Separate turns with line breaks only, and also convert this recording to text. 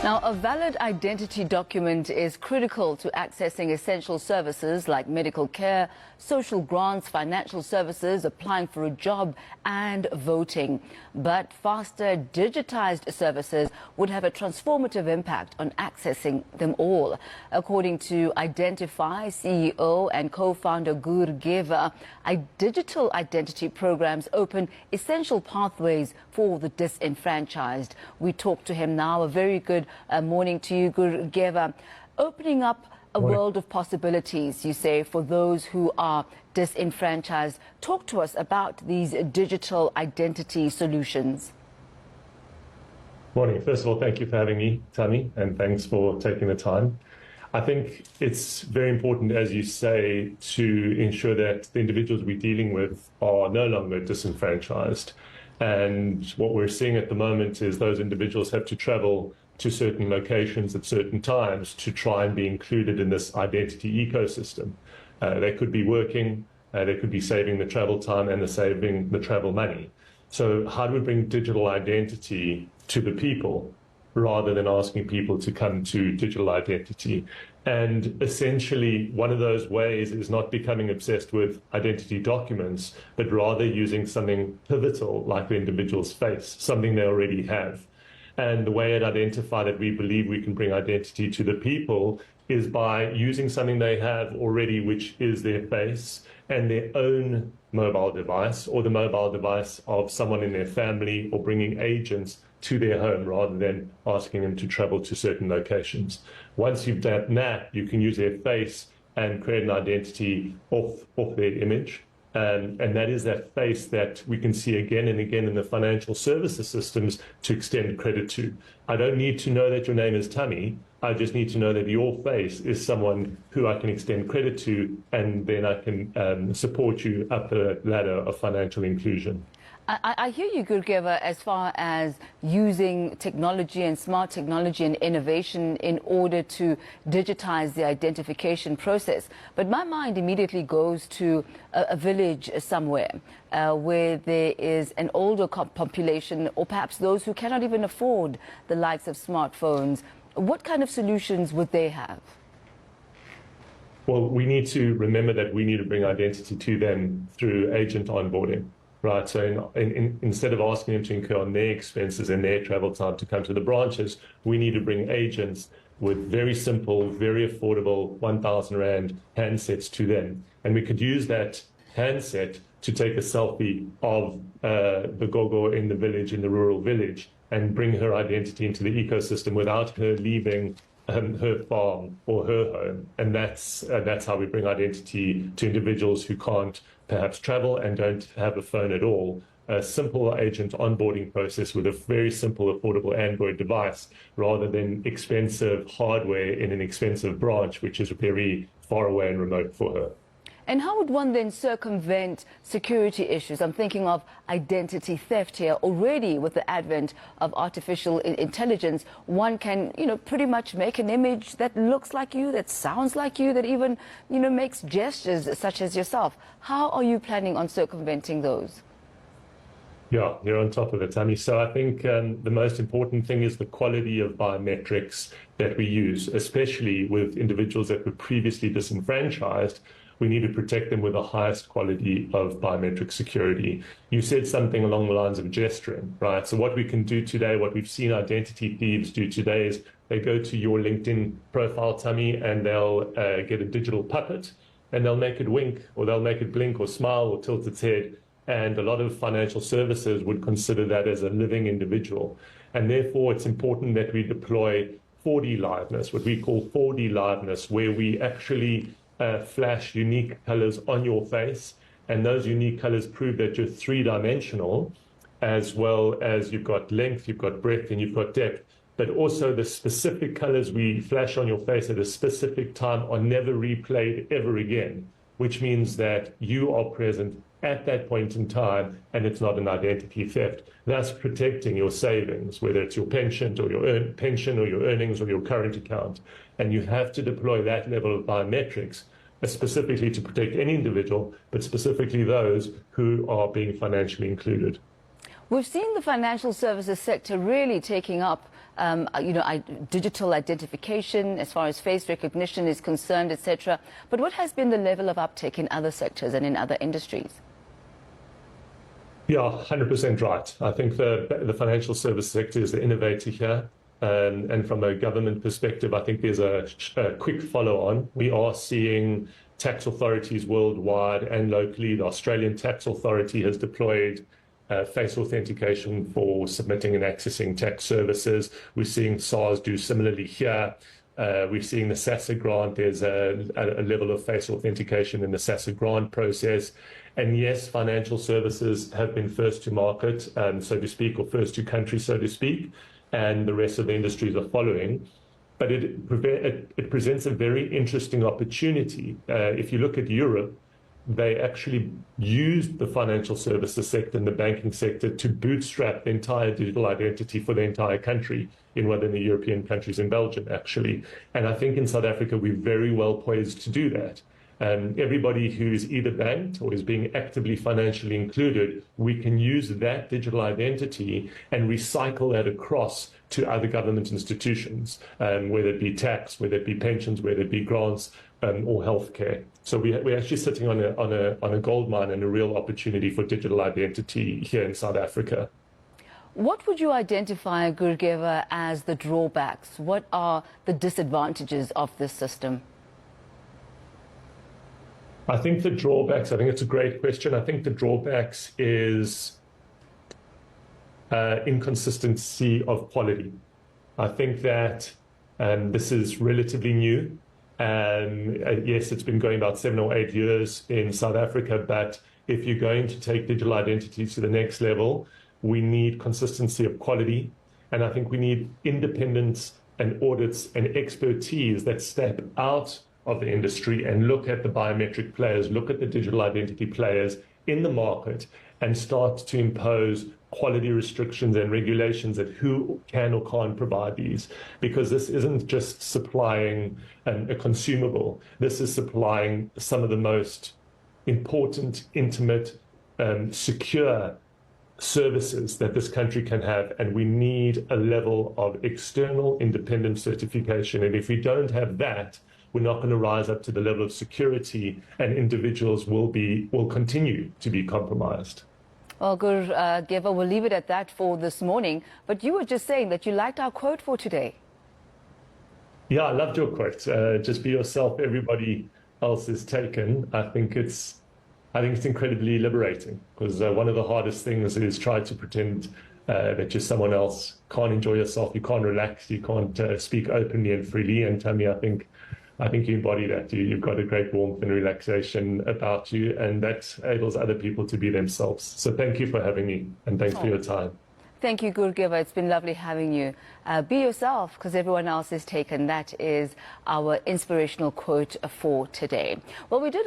Now, a valid identity document is critical to accessing essential services like medical care, social grants, financial services, applying for a job and voting. But faster digitized services would have a transformative impact on accessing them all. According to iiDENTIFii CEO and co-founder Gur Geva, digital identity programs open essential pathways for the disenfranchised. We talk to him now. A very good morning to you, Gur Geva. Opening up a world of possibilities, you say, for those who are disenfranchised. Talk to us about these digital identity solutions.
Morning. First of all, thank you for having me, Tammy, and thanks for taking the time. I think it's very important, as you say, to ensure that the individuals we're dealing with are no longer disenfranchised. And what we're seeing at the moment is those individuals have to travel to certain locations at certain times to try and be included in this identity ecosystem. They could be working, they could be saving the travel time and saving the travel money. So how do we bring digital identity to the people rather than asking people to come to digital identity? And essentially, one of those ways is not becoming obsessed with identity documents, but rather using something pivotal like the individual's face, something they already have. And the way at iiDENTIFii that we believe we can bring identity to the people is by using something they have already, which is their face and their own mobile device or the mobile device of someone in their family, or bringing agents to their home rather than asking them to travel to certain locations. Once you've done that, you can use their face and create an identity off their image. And that is that face that we can see again and again in the financial services systems to extend credit to. I don't need to know that your name is Tammy. I just need to know that your face is someone who I can extend credit to, and then I can support you up the ladder of financial inclusion.
I hear you, Gur Geva, as far as using technology and smart technology and innovation in order to digitize the identification process. But my mind immediately goes to a village somewhere where there is an older population, or perhaps those who cannot even afford the likes of smartphones. What kind of solutions would they have?
Well, we need to remember that we need to bring identity to them through agent onboarding. Right, so instead of asking them to incur on their expenses and their travel time to come to the branches, we need to bring agents with very simple, very affordable 1,000 Rand handsets to them. And we could use that handset to take a selfie of the gogo in the village, in the rural village, and bring her identity into the ecosystem without her leaving her farm or her home. And that's how we bring identity to individuals who can't perhaps travel and don't have a phone at all. A simple agent onboarding process with a very simple, affordable Android device, rather than expensive hardware in an expensive branch, which is very far away and remote for her.
And how would one then circumvent security issues? I'm thinking of identity theft here. Already with the advent of artificial intelligence, one can, pretty much make an image that looks like you, that sounds like you, that even, makes gestures such as yourself. How are you planning on circumventing those?
Yeah, you're on top of it, Tammy. So I think the most important thing is the quality of biometrics that we use, especially with individuals that were previously disenfranchised. We need to protect them with the highest quality of biometric security. You said something along the lines of gesturing, right? So what we can do today, what we've seen identity thieves do today, is they go to your LinkedIn profile, Tammy, and they'll get a digital puppet, and they'll make it wink, or they'll make it blink or smile or tilt its head. And a lot of financial services would consider that as a living individual. And therefore, it's important that we deploy 4D liveness, what we call 4D liveness, where we actually flash unique colors on your face, and those unique colors prove that you're three-dimensional, as well as you've got length, you've got breadth, and you've got depth. But also the specific colors we flash on your face at a specific time are never replayed ever again, which means that you are present at that point in time, and it's not an identity theft, thus protecting your savings, whether it's your pension or your earnings or your current account. And you have to deploy that level of biometrics specifically to protect any individual, but specifically those who are being financially included.
We've seen the financial services sector really taking up, digital identification as far as face recognition is concerned, etc. But what has been the level of uptake in other sectors and in other industries?
Yeah, 100% right. I think the financial service sector is the innovator here. And from a government perspective, I think there's a quick follow-on. We are seeing tax authorities worldwide and locally. The Australian Tax Authority has deployed face authentication for submitting and accessing tax services. We're seeing SARS do similarly here. We're seeing the SASSA grant. There's a level of face authentication in the SASSA grant process. And yes, financial services have been first to market, so to speak, or first to country, so to speak, and the rest of the industries are following. But it presents a very interesting opportunity. If you look at Europe, they actually used the financial services sector and the banking sector to bootstrap the entire digital identity for the entire country in one of the European countries, in Belgium, actually. And I think in South Africa, we're very well poised to do that. Everybody who is either banked or is being actively financially included, we can use that digital identity and recycle that across to other government institutions, whether it be tax, whether it be pensions, whether it be grants, or healthcare. So we're actually sitting on a gold mine and a real opportunity for digital identity here in South Africa.
What would you identify, Gur Geva, as the drawbacks? What are the disadvantages of this system?
I think the drawbacks, I think it's a great question. I think the drawbacks is inconsistency of quality. I think that this is relatively new. Yes, it's been going about 7 or 8 years in South Africa, but if you're going to take digital identity to the next level, we need consistency of quality. And I think we need independence and audits and expertise that step out of the industry and look at the biometric players, look at the digital identity players in the market and start to impose quality restrictions and regulations at who can or can't provide these. Because this isn't just supplying a consumable. This is supplying some of the most important, intimate, secure services that this country can have. And we need a level of external independent certification. And if we don't have that, we're not going to rise up to the level of security, and individuals will continue to be compromised.
Well, Gur Geva, we'll leave it at that for this morning. But you were just saying that you liked our quote for today.
Yeah, I loved your quote. Just be yourself. Everybody else is taken. I think it's incredibly liberating, because one of the hardest things is try to pretend that you're someone else. Can't enjoy yourself. You can't relax. You can't speak openly and freely. And Tammy, I think you embody that. You've got a great warmth and relaxation about you, and that enables other people to be themselves. So thank you for having me, and thanks for your time.
Thank you, Gur Geva. It's been lovely having you. Be yourself, because everyone else is taken. That is our inspirational quote for today. Well, we did